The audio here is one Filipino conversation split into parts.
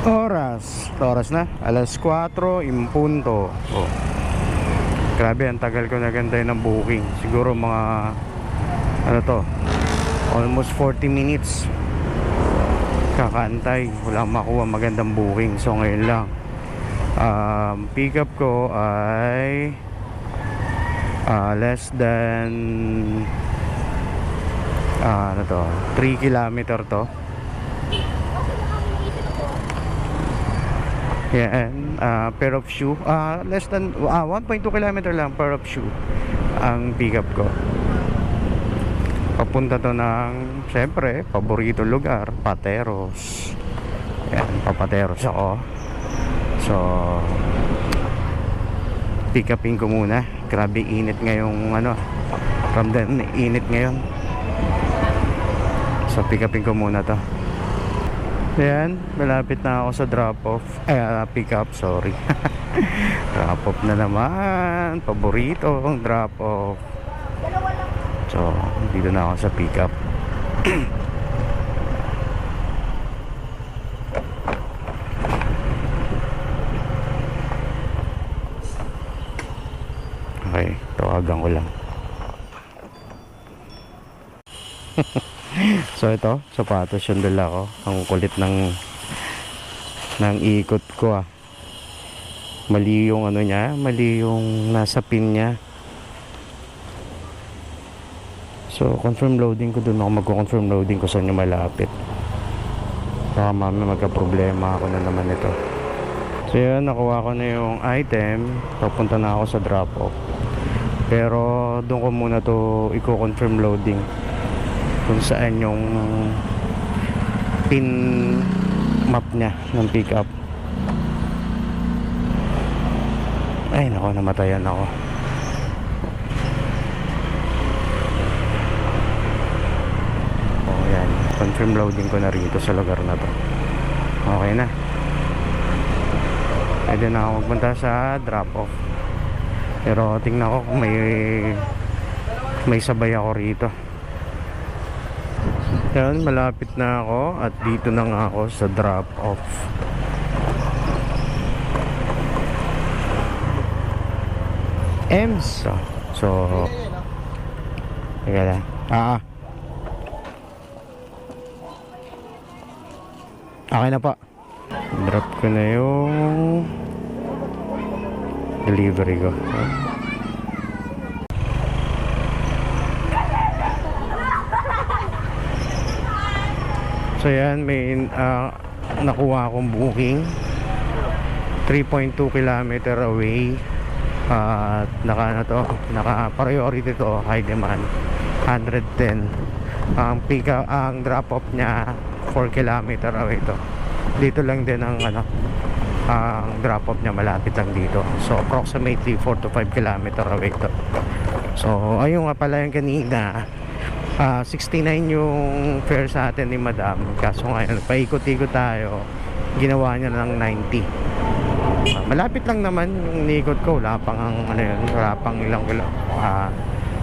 Oras na, alas 4 in punto. Oh. Grabe, ang tagal ko nagantay ng booking. Siguro mga ano to, almost 40 minutes kakaantay. Wala makuha magandang booking. So ngayon lang pick up ko ay less than ano to, 3 kilometer to. Yan, pair of shoe, less than 1.2 kilometer lang pair of shoe ang pick up ko. Papunta to ng, syempre, paborito lugar, Pateros. Yan, papateros ako. So, pick upin ko muna. Grabe init ngayong ano, ramdam init ngayon. So, pick upin ko muna to. Ayan, malapit na ako sa drop off. Pick up, sorry. Drop off na naman. Paborito ang drop off. So, dito na ako sa pick up. Okay, tawagan ko lang. So ito, sapatos yung dala ko. Ang kulit ng ikot ko Mali yung ano niya, mali yung nasa pin niya. So confirm loading ko, dun ako magko-confirm loading ko saan yung malapit. Baka mamaya magka-problema ako na naman ito. So yun, nakuha ko na yung item. Papunta na ako sa drop off. Pero doon ko muna to i-confirm loading kung saan yung pin map niya ng pick up. Ay nako, namatayan ako. Oh yan, confirm loading ko na rito sa lugar na to. Okay na, pwede na ako magpunta sa drop off. Pero tingnan ko kung may sabay ako rito. Yan, malapit na ako at dito na nga ako sa drop off. EMS. So teka lang. Okay na po. Drop ko na yung delivery ko. So yan, may nakuha akong booking 3.2 kilometer away. At naka priority to, high demand, 110. Ang pick up, ang drop off niya 4 kilometer away to. Dito lang din ang ang drop off niya, malapit lang dito. So approximately 4 to 5 kilometer away to. So ayun nga pala yung kanina, 69 yung fare sa atin ni madam. Kaso ngayon, paikot-ikot tayo, ginawa niya ng 90. Malapit lang naman yung nikot ko. Wala pang ano yun, wala pang ilang kilo,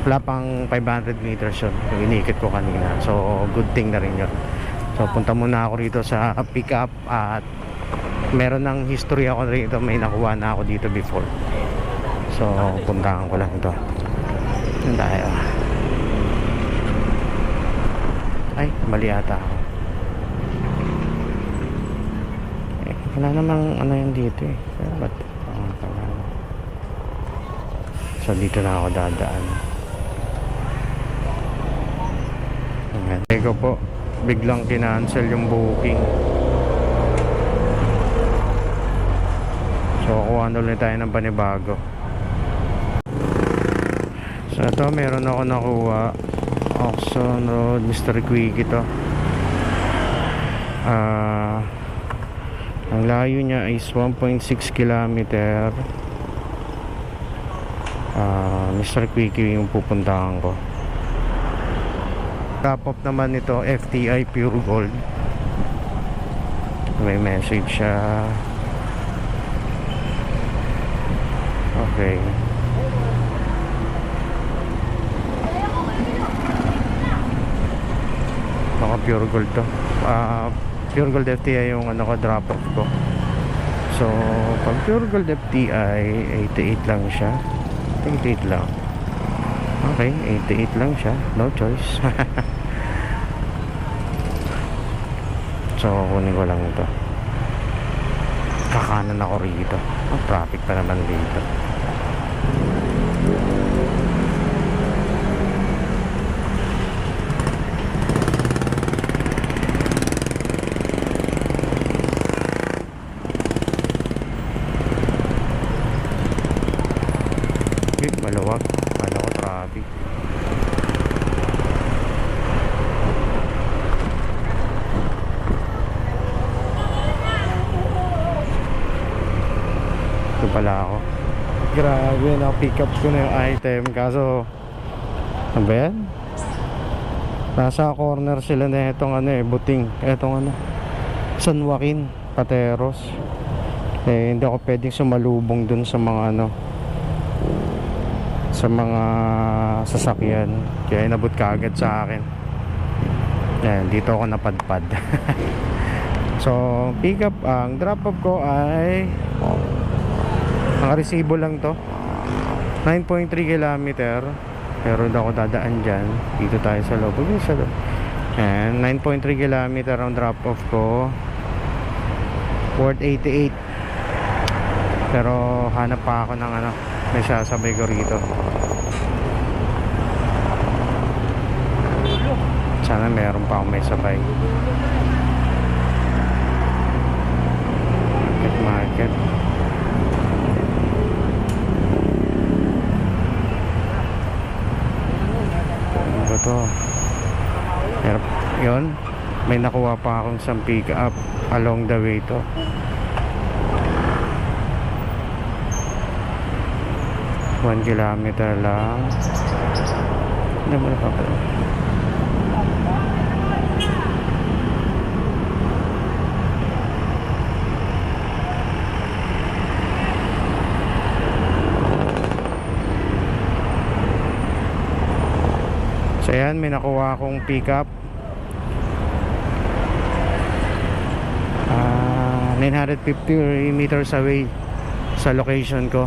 wala pang 500 meters yun yung inikot ko kanina. So good thing na rin yun. So punta muna ako rito sa pick up. At meron ng history ako rito, may nakuha na ako dito before. So puntahan ko lang ito. Dahil ay, mali ata ako. Wala namang ano yan dito eh. But, so dito na ako dadaan. Ayan. Teka po, biglang kinancel yung booking. So kuha ulit tayo ng panibago. So ito, meron ako nakuha. Oxon Road, Mr. Quickie to. Ang layo niya is 1.6 kilometer. Mr. Quickie yung pupuntahan ko. Top up naman ito, FTI Pure Gold. May message siya. Okay. Baka Pure Gold to. Pure Gold FTI yung ano ko, drop off ko. So pag Pure Gold FTI 88 lang siya. 88 lang. Okay, 88 lang siya, no choice. So kunin ko lang ito. Kakanan ako rito. Traffic pa naman dito. Maluwag. Kala ko traffic. Ito pala ako. Grabe, na-pick up ko na yung item. Kaso ano ba yan? Nasa corner sila na itong ano buting. Itong ano, San Joaquin, Pateros. Hindi ako pwedeng sumalubong dun sa mga ano, sa mga sasakyan, kaya inabot ka agad sa akin. Yan, dito ako napadpad. So pick up, ang drop off ko ay ang resibo lang to 9.3 kilometer, pero hindi ako dadaan dyan. Dito tayo sa loob. And 9.3 kilometer ang drop off ko, worth 88. Pero hanap pa ako ng ano, may sasabay ko rito. Sana meron pa akong may sabay. Market. Ano ba to? Pero yun, may nakuha pa akong isang pick up along the way to. One kilometer lang. Hindi mo nakapala. So yan, may nakuha akong pick up. 950 meters away sa location ko.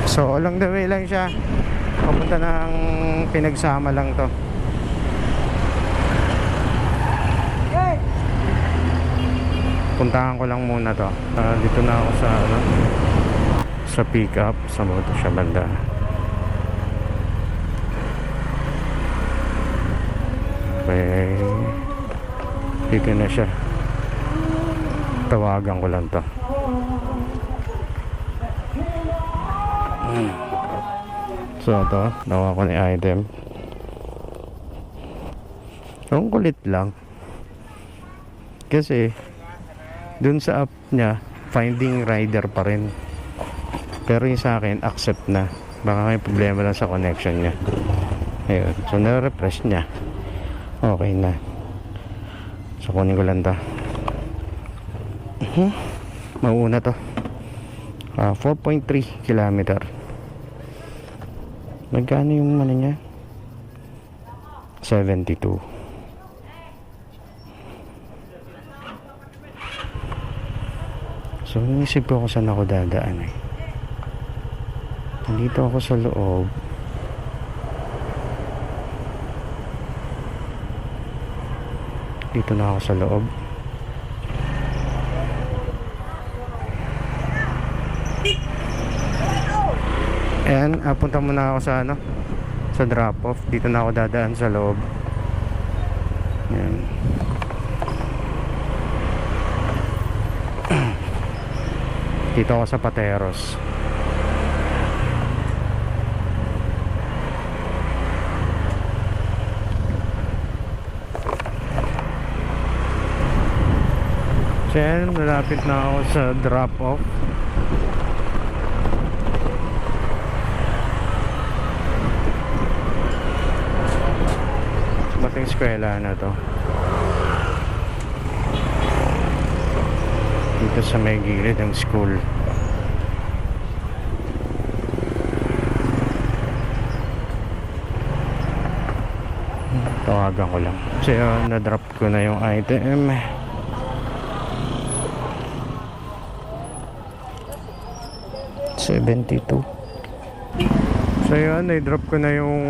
So along the way lang siya. Papunta ng Pinagsama lang to. Puntahan ko lang muna to. Dito na ako sa ano, sa pick up sa moto siya banda. Okay. Dito na siya. Tawagan ko lang to. So ito, nakuha ko ni item. Ang kulit lang. Kasi dun sa app niya, finding rider pa rin. Pero yung sa akin, accept na. Baka may problema lang sa connection niya. Ayun. So na-refresh niya. Okay na. So kunin ko lang to. Mauuna to. 4.3 kilometer. Magkano yung ano niya? 72. So inisip ko kung saan ako dadaan eh. Nandito ako sa loob. Dito na ako sa loob. Ayan, punta muna ako sa ano, sa drop off. Dito na ako dadaan sa loob. Ayan. Dito ako sa Pateros. So yan, malapit na ako sa drop off. Bating eskwela na to. Dito sa may gilid ng school. tawagan ko lang. So yun, na-drop ko na yung item. $72. So yun, na-drop ko na yung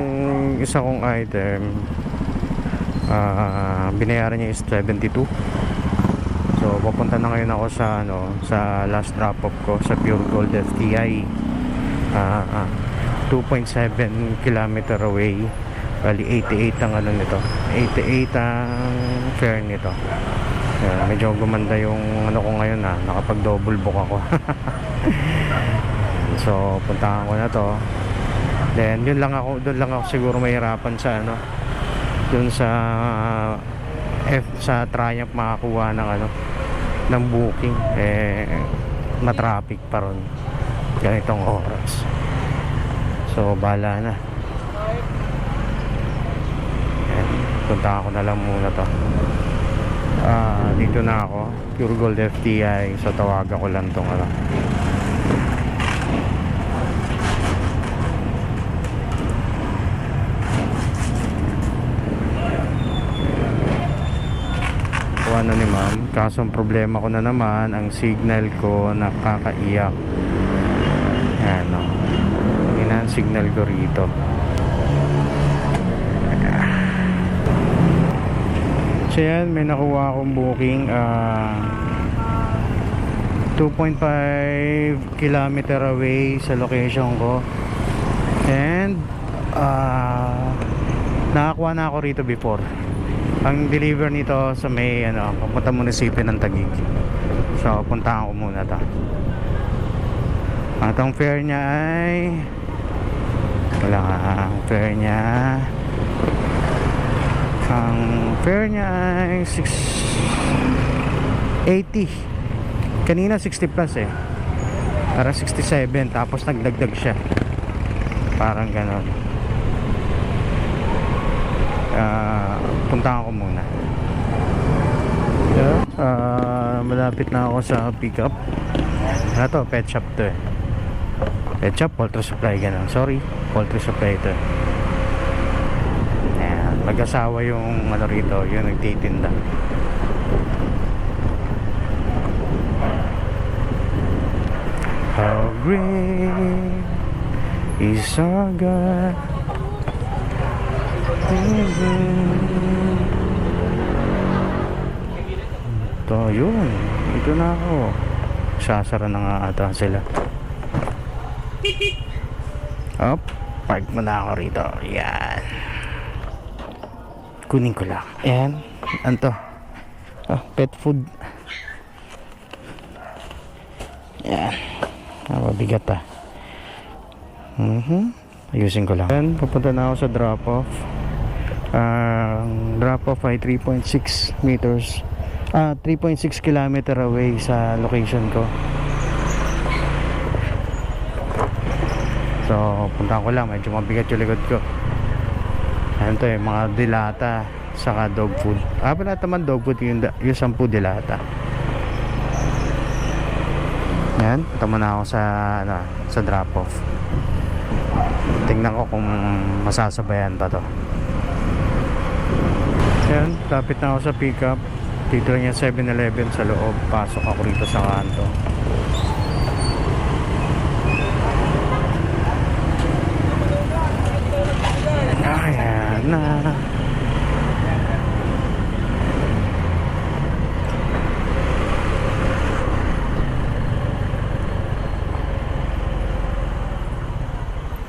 isa kong item. Binayaran niya is $72. So pupunta na ngayon ako sa sa last drop off ko sa Pure Gold FTI. 2.7 kilometer away. Bali 88 ang ano nito, 88 ang fare nito. Medyo gumanda yung ano ko ngayon, nakapag double book ako. So puntahan ko na to. Then doon lang ako siguro mahirapan sa doon sa sa Triumph makakuha ng booking, matraffic pa ron ganitong oras. So bahala na. Punta ko na lang muna to. Dito na ako, Pure Gold FTI. So tawagan ko lang tong kuha na ni ma'am. Kaso ang problema ko na naman, ang signal ko nakakaiyak. Yan o, ang signal ko rito. So yan, may nakuha akong booking, 2.5 kilometer away sa location ko. And nakakuha na ako rito before. Ang deliver nito sa may papunta munisipyo ng Taguig. So puntahan ko muna to. At ang fare niya ay ay 680. Kanina 60 plus para 67, tapos nagdagdag siya, parang ganon. Puntahan ko muna. Malapit na ako sa pick up. To pet shop to pet shop, poultry supply, ganon. Sorry, poultry supply to. Mag-asawa yung rito, yung nagtitinda. How great is our God. Ito, yun. Ito na ako. Sasara na nga ata sila. Up, park mo na ako rito. Yan. Kunin ko lang. Ayan. Anto. Pet food. Ayan. Mabigat Ayusin ko lang. Ayan. Papunta na ako sa drop off. Drop off ay 3.6 meters. 3.6 kilometer away sa location ko. So punta ko lang. Medyo mabigat yung likod ko. Ayan to mga dilata saka dog food. Pala naman dog food yung 10 dilata. Ayan, tama na ako sa drop off. Tingnan ko kung masasabayan pa to. Ayan, lapit na ako sa pick up. Dito lang yung 7-Eleven sa loob. Pasok ako rito sa kanto. Ayan na.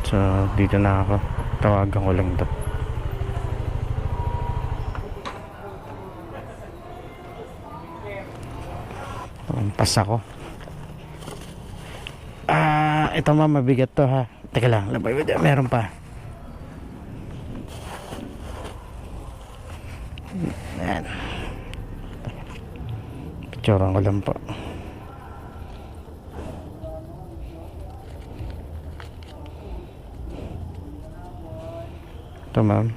So dito na ako. Tawagan ko lang to. Pas ako. Ito mabigat to ha. Teka lang, meron pa. Ayan. Picturean ko lang po. Ito ma'am.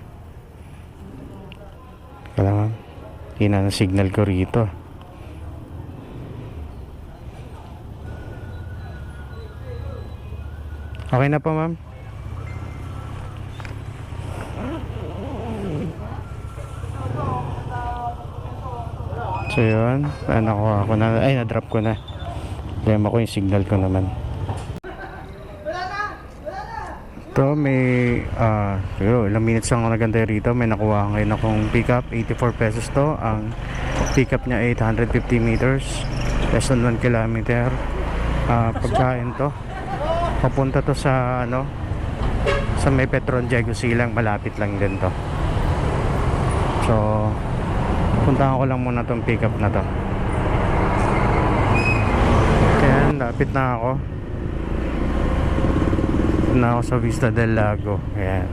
Teka lang ma'am. Hina ng signal ko rito. Okay na po ma'am. So yun, nakuha ko na, ay na-drop ko na. Problema ko yung signal ko naman. Ito may siguro ilang minutes lang ako nagantay rito. May nakuha ngayon akong pickup, 84 pesos to. Ang pickup niya 850 meters, less than 1 kilometer. Pagkain to, papunta to sa sa may Petron Diego Silang, malapit lang din to. So puntahan ko lang muna tong pickup na to. Kaya lapit na ako sa Vista del Lago. Ayan.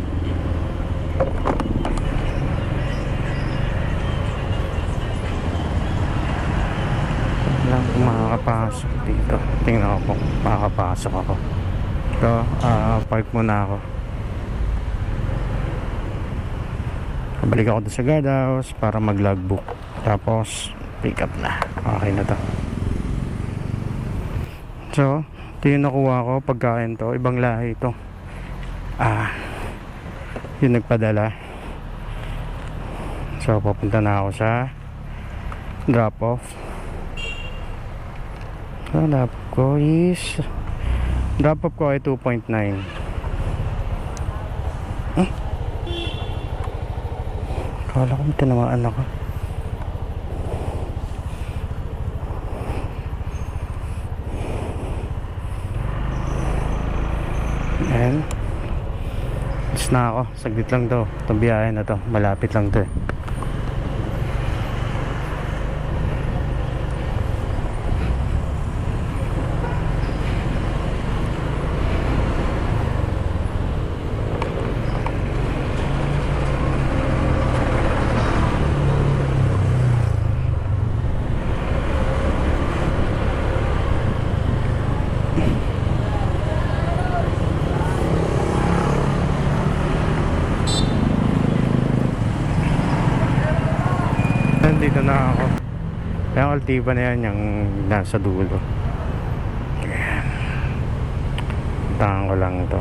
Lang kung makakapasok dito. Tingnan ko kung makakapasok ako. Ito, park muna ako. Balik ako doon sa guardhouse para mag logbook. Tapos pick up na. Okay na to. So ito yung nakuha ko. Pagkain to, ibang lahi ito. Yung nagpadala. So papunta na ako sa drop off. So drop off ko ay 2.9. Kala ko may tinamaan ako. Ayan. Alis na ako. Saglit lang to. Itong biyahe na to. Malapit lang to eh. Dito na ako. Yung Altiva na yan, yung nasa dulo. Ayan. Tangan ko lang ito.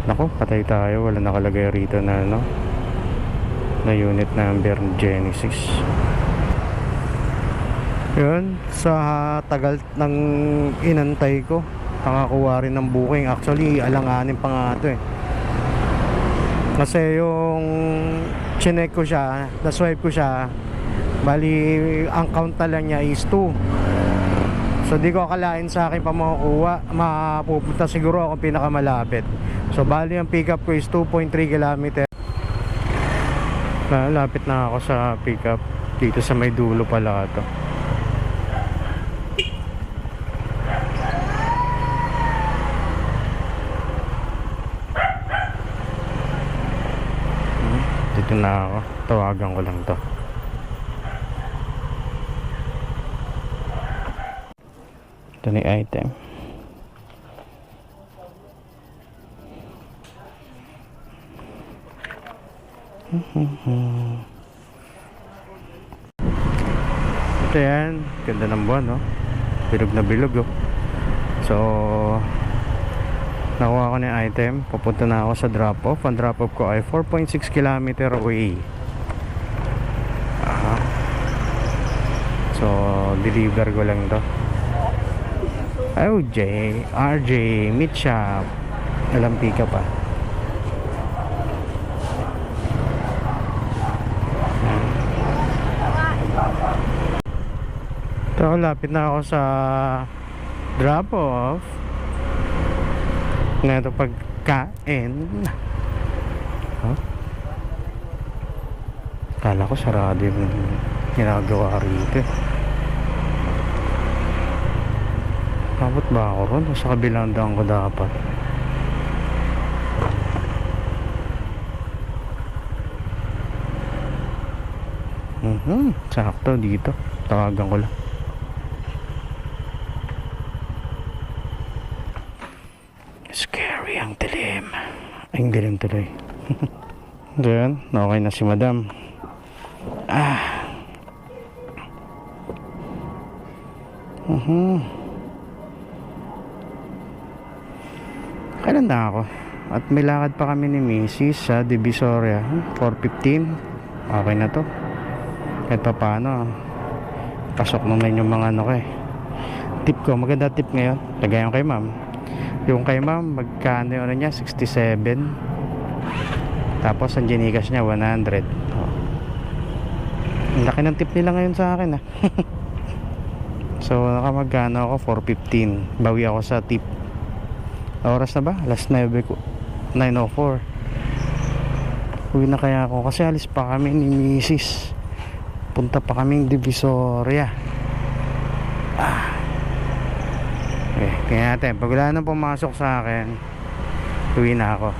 Naku, patay tayo. Wala nakalagay rito na na unit number Genesis. Yun, sa tagal ng inantay ko, nakakuha rin ng booking. Actually, alanganin pa nga ito eh. Kasi yung chinek ko siya, na-swipe ko siya, bali ang count na lang niya is 2. So di ko akalain sa akin pa makukuha, mapupunta siguro ako pinakamalapit. So bali ang pickup ko is 2.3 km. Lapit na ako sa pickup. Dito sa may dulo pala ito. Dito na ako. Tawagan ko lang to. Ito na yung item. Ito yan. Ganda ng buwan, no? Bilog na bilog, oh. So nakuha ko na yung item. Papunta na ako sa drop off. Ang drop off ko ay 4.6 km away. So deliver ko lang to. OJ, RJ, Meat Shop. Alam pick up ah. So lapit na ako sa drop off. Nga ito pagkain. Kala ko sarado yung ginagawa rito. Abot ba ako ron? Sa kabilang daan ko dapat. Sakto dito. Tawagan ko lang. Scary ang dilim. Ay, ang dilim tuloy. Diyan, okay na si madam. Kailan na ako? At may lakad pa kami ni Mrs. sa Divisoria. 4:15. Okay na to. kahit pa paano pasok naman yung mga ano ko eh. Tip ko, maganda tip ngayon kagaya yung kay ma'am. Yung kay ma'am magkano yung ano niya, 67, tapos ang ginigas niya 100. Ang laki ng tip nila ngayon sa akin ah. So nakamagkano ako, 415. Bawi ako sa tip. Oras na ba? Last 9 ko, 9:04. Uwi na kaya ako kasi alis pa kami ni Mrs. Punta pa kaming Divisoria. Okay, kaya natin pag wala nang pumasok sa akin, uwi na ako.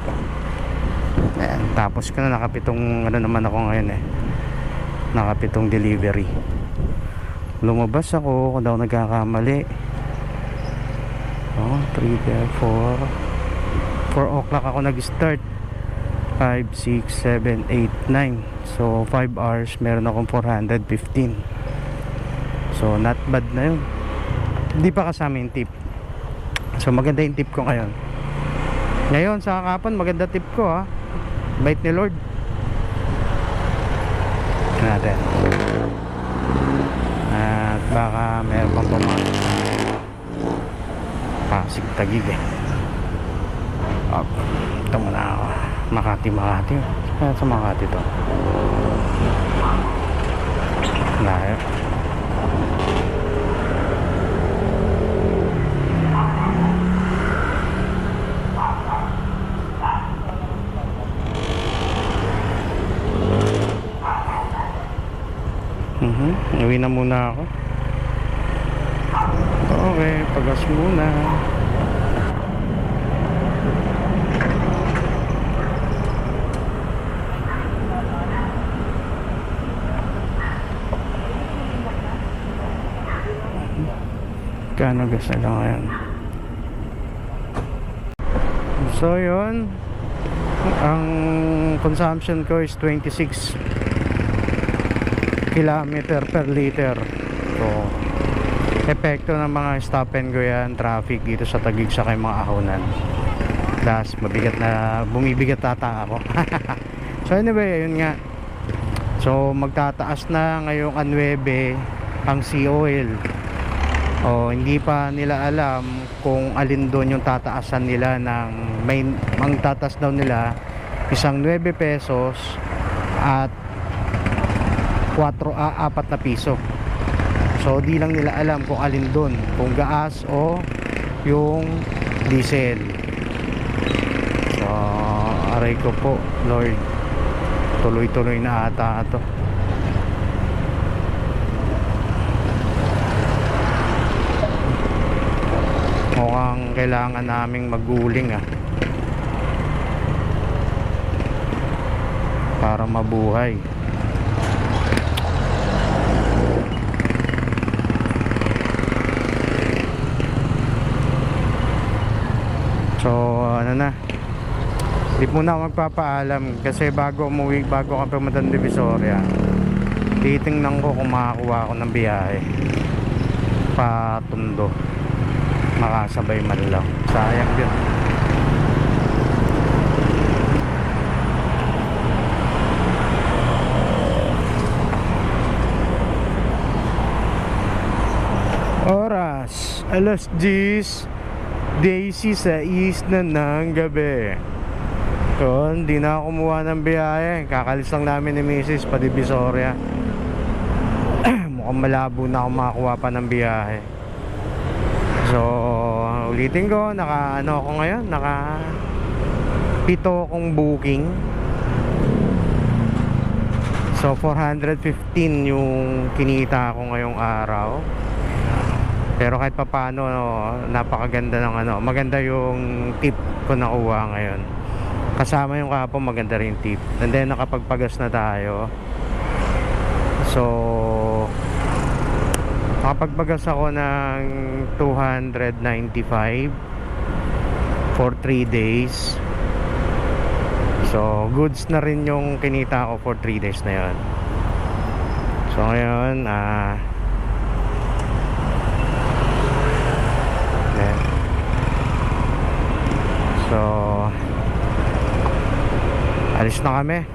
Ayan, tapos ko na nakapitong ano naman ako ngayon eh, nakapitong delivery. Lumabas ako kung daw nagkakamali. 4 o'clock ako nag-start. 5, 6, 7, 8, 9. So 5 hours meron akong 415. So not bad na yun. Hindi pa kasama yung tip. So maganda yung tip ko ngayon. Ngayon sa kakapon maganda tip ko ha. Bait ni Lord. Natin. At baka meron pang pumasok. Pasig Taguig eh. Ito muna ako. Makati. Kaya sa Makati to. Layo. Uwi na muna ako. Okay, pagas muna. Kano gas na lang ngayon. So yun, ang consumption ko is 26 kilometer per liter. So epekto ng mga stop and go yan, traffic dito sa Taguig sa kay mga ahonan. Plus mabigat na, bumibigat ata ako. So anyway, ayun nga. So magtataas na ngayong 9 ang sea oil. Hindi pa nila alam kung alin doon yung tataasan nila ng ang tatas daw nila isang 9 pesos at 4 na piso. So di lang nila alam kung alin doon, kung gas o yung diesel. So aray ko po Lord, tuloy-tuloy na ata ito. Mukhang kailangan naming maguling para mabuhay. So ano na, di muna ako magpapaalam kasi bago umuwi, bago kami pumunta ng Divisoria, titingnan ko kung makakuha ako ng biyahe pa Tondo, makasabay man lang, sayang din. Oras alas 10 Daisy sa east na ng gabi. So hindi na ako kumuha ng biyahe, kakalis lang namin ni Mrs. pa Divisoria. Mukhang malabo na ako makakuha pa ng biyahe. So ulitin ko, naka ako ngayon, naka 7 kong booking. So 415 yung kinita ko ngayong araw. Pero kahit pa paano, napakaganda ng maganda yung tip ko nakuha ngayon. Kasama yung kahapon, maganda rin tip. And then nakapagpagas na tayo. So nakapagpagas ako ng 295 for 3 days. So goods na rin yung kinita ko for 3 days na yon. So ngayon so alis na kami.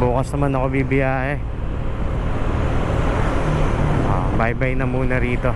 Bukas naman ako bibiyahe. bye bye na muna rito.